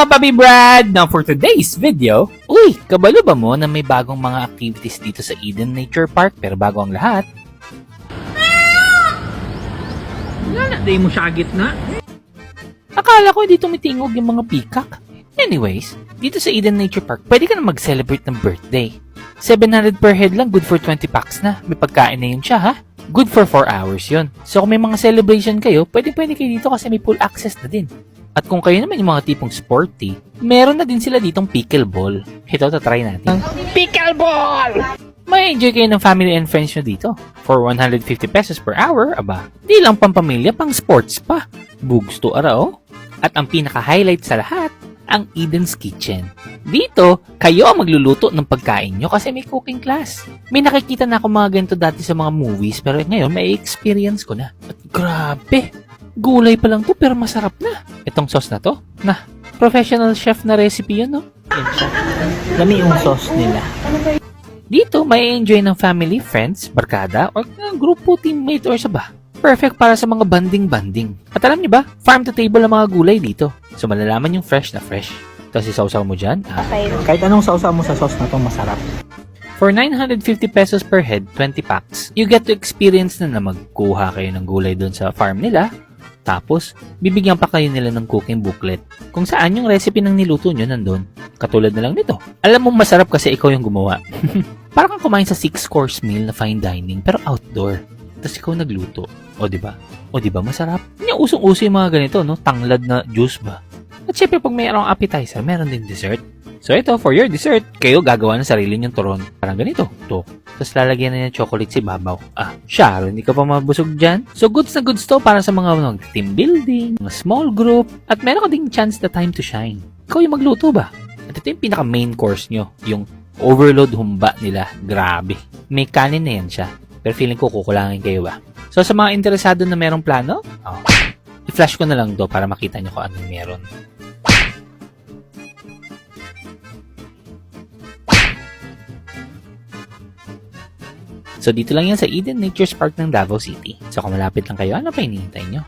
mga papi Brad! Now for today's video, uy, kabalo ba mo na may bagong mga activities dito sa Eden Nature Park? Pero bago ang lahat, Di mo siya gitna. akala ko hindi tumitingog yung mga peacock. Anyways, dito sa Eden Nature Park, pwede ka na mag-celebrate ng birthday. 700 per head lang, good for 20 packs na. May pagkain na yun siya, ha? Good for 4 hours yun. So kung may mga celebration kayo, pwede kayo dito kasi may full access na din. At kung kayo naman yung mga tipong sporty, meron na din sila ditong pickleball. Ito, tatry natin. Pickleball! May enjoy kayo ng family and friends nyo dito. For 150 pesos per hour, aba, di lang pampamilya, pang sports pa. Bugs to arao. At ang pinaka-highlight sa lahat, ang Eden's Kitchen. Dito, kayo ang magluluto ng pagkain nyo kasi may cooking class. May nakikita na ako mga ganito dati sa mga movies pero ngayon may experience ko na. At grabe! Gulay pa lang to pero masarap na. Itong sauce na to, professional chef na recipe yun, no? Yan siya. Lami yung sauce nila. Dito, may enjoy ng family, friends, barkada, or grupo, teammate, or saba. Perfect para sa mga banding-banding. At alam niyo ba, farm to table ang mga gulay dito. So malalaman yung fresh na fresh. Tapos isawsaw mo dyan. Kahit anong sausaw mo sa sauce na to, masarap. For 950 pesos per head, 20 packs, you get to experience na magkuha kayo ng gulay doon sa farm nila. Tapos, bibigyan pa kayo nila ng cooking booklet kung saan yung recipe ng niluto nyo nandun. Katulad na lang nito. Alam mo masarap kasi ikaw yung gumawa. Parang kang kumain sa 6-course meal na fine dining pero outdoor. Tapos ikaw nagluto. O diba? O diba masarap? Yung usong-uso yung mga ganito, no? Tanglad na juice ba? At syempre pag mayroong appetizer, meron din dessert. So ito, for your dessert, kayo gagawa ng sarili nyong turon. Parang ganito. To. Tapos lalagyan na niya chocolate si babaw. Sharon, hindi ka pa mabusog dyan? So goods na goods to para sa mga team building, mga small group, at meron ka ding chance the time to shine. Ikaw yung magluto ba? At ito yung pinaka main course nyo, yung overload humba nila. Grabe. May kanin na yan siya. Pero feeling ko kukulangin kayo ba? So sa mga interesado na merong plano, i-flash ko na lang do para makita nyo kung anong meron. So dito lang yan sa Eden Nature Park ng Davao City. So kung malapit lang kayo, ano pa hinihintay nyo?